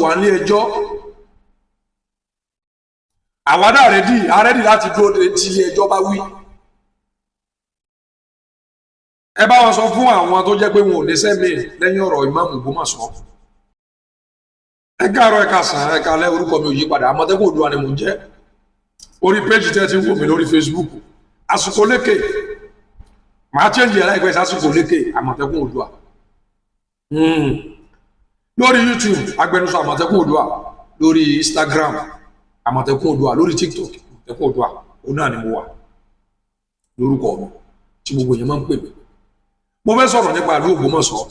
wà ní ẹjọ́ àwádà àrẹ́dì láti dúró de tí ilé ẹjọ́ bá wí. ẹ bá wọn sọ fún àwọn tó jẹ́ pé wọn ò ní sẹ́mi lẹ́yìn ọ̀rọ̀ ìmáàmù Ògbómọ̀ṣọ́. ẹ káàárọ̀ ẹ káàsán ẹ káalẹ́, orúkọ mi ò yí padà, Àmọ̀tẹ́kùn Oòduà ni mò ń jẹ́. orí péjì tẹ́ ti ń wò mí lórí Facebook Àsìkò Lékè, màá change ẹ̀ láìpẹ́ sí Àsìkò Lékè Àmọ̀tẹ́kùn Oòduà. lórí YouTube agbẹnusọ Àmọ̀tẹ́kùn Oòduà, lórí Instagram Àmọ̀tẹ́kùn Oòduà, lórí TikTok Àmọ̀tẹ́kùn Oòduà, òun náà ni mo wà lórúkọ mi tí gbogbo èèyàn máa ń pè mí. mo fẹ́ sọ̀rọ̀ nípa ìlú Ògbómọ̀ṣọ́,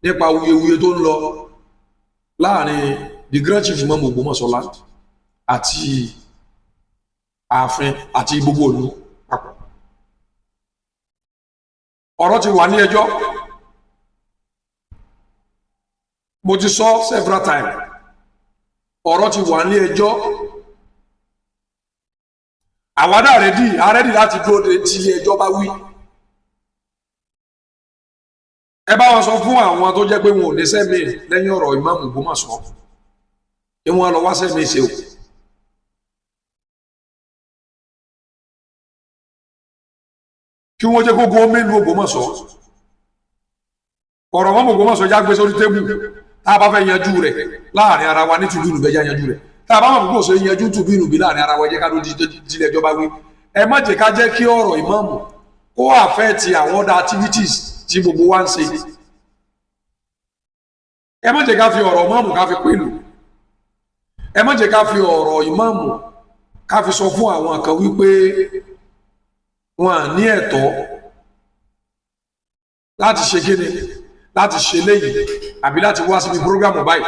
nípa wuyewuye tó ń lọ láàrin the grand chief imam Ògbómọ̀ṣọ́ land àti ààfin àti gbogbo ìlú papọ̀. ọ̀rọ̀ ti wà ní ẹjọ́, mo ti sọ several times, ọ̀rọ̀ ti wà ní ẹjọ́. àwádà àrẹ́dì láti dúró de tí ilé ẹjọ́ bá wí. ẹ bá wọn sọ fún àwọn tó jẹ́ pé wọn ò ní sẹ́mi lẹ́yìn ọ̀rọ̀ ìmáàmù Ògbómọ̀ṣọ́ kí wọ́n lọ wá sẹ́mi ṣe o. kí wọ́n jẹ́ kókó mélòó Ògbómọ̀ṣọ́, ọ̀rọ̀ mọ́mọ́ Ògbómọ̀ṣọ́ já gbé sórí tébù, tá a bá fẹ́ yanjú rẹ̀ láàrin ara wa ní tùbínú bẹ́ẹ̀ já yanjú rẹ̀, tá a bá mọ̀ kókó ṣe yanjú tùbínú bí láàrin ara wa jẹ́ ká ló di ilé-ẹjọ́ bá wí. ẹ má jẹ́ ká jẹ́ kí ọ̀rọ̀ ìmáàmù kó affect àwọn other activities tí gbogbo wa ń ṣe. ẹ má jẹ́ ká fi ọ̀rọ̀ ìmáàmù ká fi pẹ̀lú, ẹ má jẹ́ ká fi ọ̀rọ̀ ìmáàmù ká fi sọ fún àwọn kan wípé wọn à ní ẹ̀tọ́ láti ṣe kíni, láti ṣe léyìí àbí láti wá síbi prógrámù báyìí.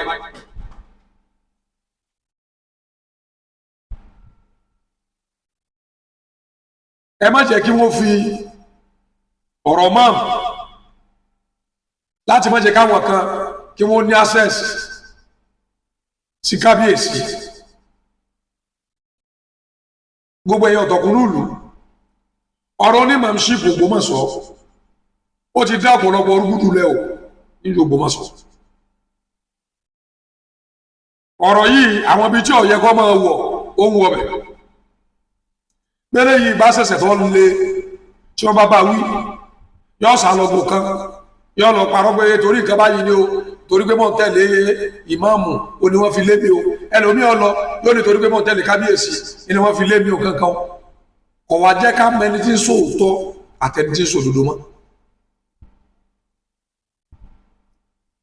ẹ má jẹ́ kí wọ́n fi ọ̀rọ̀ máàmù láti má jẹ́ káwọn kan kí wọ́n ní access sí kábíyèsí. gbogbo ẹ̀yàn ọ̀tọ̀kùnrin ìlú, ọ̀rọ̀ ní mamship Ògbómọ̀ṣọ́ ó ti dá ọ̀pọ̀lọpọ̀ orúkúdù lẹ́ o nílùú Ògbómọ̀ṣọ́. ọ̀rọ̀ yìí àwọn ibi tí ó yẹ kó máa wọ̀ ó ń wọbẹ̀. pẹ́lẹ́ yìí bá ṣẹ̀ṣẹ̀ tó ń lé tí wọ́n bá wí yóò sàlọ́gbò kan yóò lọ parọ́ pé torí nǹkan báyìí ni o, torí pé mò ń tẹ̀lé ìmáàmù ó ní wọ́n fi lé mi o, ẹlòmíì ó lọ yóò ní torí pé mò ń tẹ̀lé kábíyèsí ni wọ́n fi lé mi o kankan. kò wá jẹ́ ká mẹni tí ń sòótọ́ àtẹni tí ń sòdodo mọ́.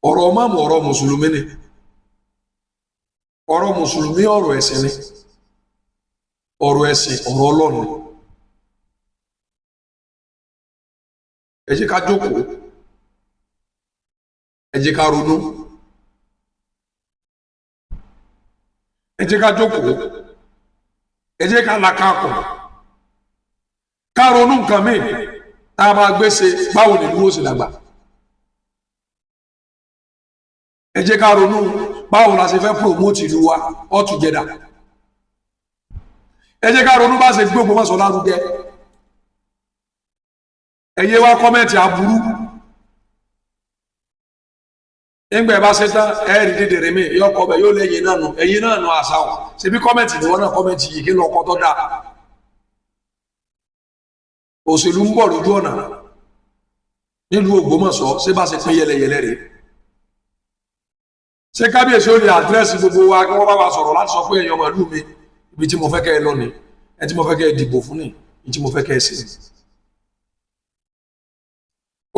ọ̀rọ̀ máàmù ọ̀rọ̀ mùsùlùmí ni, ọ̀rọ̀ mùsùlùmí ọ̀rọ̀ ẹ̀sìn ni, ọ̀rọ̀ ẹ̀sìn ọ̀rọ̀ Ọlọ́run. ẹ jẹ́ ká jókòó, ẹ jẹ́ ká ronú, ẹ jẹ́ ká jókòó, ẹ jẹ́ ká làkàkọ̀, ká ronú nǹkan míì tá a máa gbé ṣe báwo ni ìlú ó sì dàgbà. ẹ jẹ́ ká ronú báwo la ṣe fẹ́ promote ìlú wa all together. ẹ jẹ́ ká ronú bá ṣe gbé Ògbómọ̀ṣọ́ lárugẹ. ẹ yé wá kọ́mẹ́ǹtì aburú. nígbà ẹ bá ṣe tán ẹ rí dídèrè mi yóò kọ́ bẹ́ẹ̀ yóò lẹ́yìn náà nù ẹ̀yìn náà nù àṣà ọ̀ ṣebí kọ́mẹ́ǹtì ni wọ́n náà kọ́mẹ́ǹtì yìí kí lọ́kọ́ tó dáa. òṣèlú ń bọ̀ lójú ọ̀nà nílùú Ògbómọ̀ṣọ́ ṣé bá ṣe pín yẹlẹyẹlẹ rèé. ṣé kábíyèsí ó lè àdírẹ́sì gbogbo wa kí wọ́n bá wa sọ̀rọ̀ láti sọ pé èèyàn màlúù mi ibi tí mo fẹ́ kẹ́ ẹ lọ ni, ẹ tí mo fẹ́ kẹ́ ẹ dìbò fún ni, ẹ tí mo fẹ́ kẹ́ ẹ sí.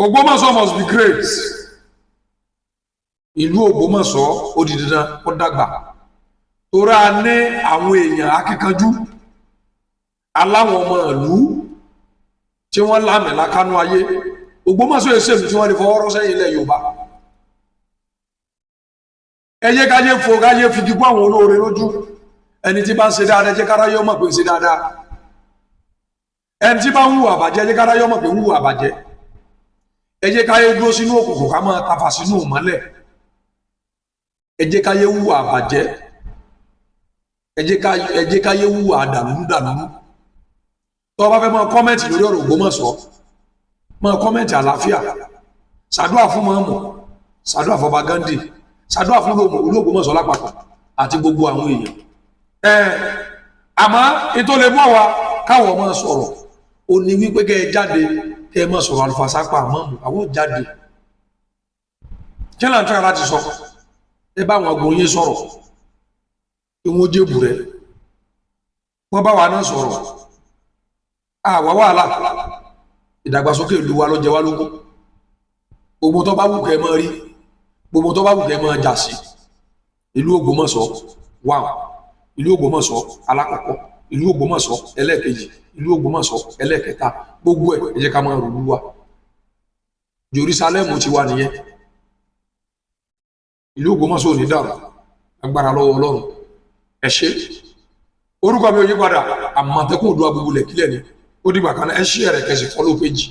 Ògbómọ̀ṣọ́ must be great. ìlú Ògbómọ̀ṣọ́ ó di dandan ó dàgbà torí a ní àwọn èèyàn akíkanjú aláwọn ọmọ ìlú tí wọ́n lámì lákánú ayé. Ògbómọ̀ṣọ́ èsèlú tí wọ́n lè fọwọ́ rọ́ sẹ́yìn ilẹ̀ Yorùbá. ẹ jẹ́ káyé fo káyé fi dìbò àwọn olóore lójú. ẹni tí bá ń ṣe dáadáa jẹ́ káráyé ọmọ pé ń ṣe dáadáa, ẹni tí bá ń hùwà àbàjẹ́ jẹ́ káráyé ọmọ pé ń hùwà àbàjẹ́. ẹ jẹ́ káyé dúró sínú òkùnkùn ká máa tafà sínú ìmọ́lẹ̀. ẹ jẹ́ káyé hùwà àbàjẹ́, ẹ jẹ́ káyé hùwà dàlúrú. tó o bá fẹ́ máa kọ́mẹ́ǹtì lórí ọ̀rọ̀ Ògbómọ̀ṣọ́ máa kọ́mẹ́ǹtì àlàáfíà, ṣàdúrà fún mọ́mọ́, ṣàdúrà fọba Ghandi, ṣàdúrà fún Ológbòmọ̀ṣọ́ lápapọ̀ àti gbogbo àwọn èèyàn àmọ́ ètò lè mọ̀ wá káwọn ọmọ sọ̀rọ̀ ó ní wípé kẹ́ ẹ jáde kẹ́ ẹ mọ̀ sọ̀rọ̀ Alfa Sakpa àmọ́mù àwọn jáde kí là ń tẹ́ra láti sọ ẹ bá àwọn agbóyin sọ̀rọ̀ kí wọ́n jébù rẹ̀ wọ́n bá wa náà sọ̀rọ̀ àwa wàhálà ìdàgbàsókè ìlú wa ló jẹ wá lógún gbogbo tó bá wù kẹ́ máa rí gbogbo tó bá wù kẹ́ máa jà sí ìlú Ògbómọ̀ṣọ́ wà ìlú Ògbómọ̀ṣọ́ alákọ̀ọ́kọ́ ìlú Ògbómọ̀ṣọ́ ẹlẹ́ẹ̀kejì ìlú Ògbómọ̀ṣọ́ ẹlẹ́ẹ̀kẹta gbogbo ẹ̀ ẹ jẹ́ ká máa rúlu wa Jerusalem ti wà nìyẹn ìlú Ògbómọ̀ṣọ́ ò ní dàrú agbára lọ́wọ́ Ọlọ́run ẹ ṣé orúkọ mi ò yí padà Àmọ̀tẹ́kùn Oòduà gbogbo lẹ̀ kílẹ̀ ni ó dìgbà kan ẹ ṣí ẹ̀rẹ̀ kẹsì follow page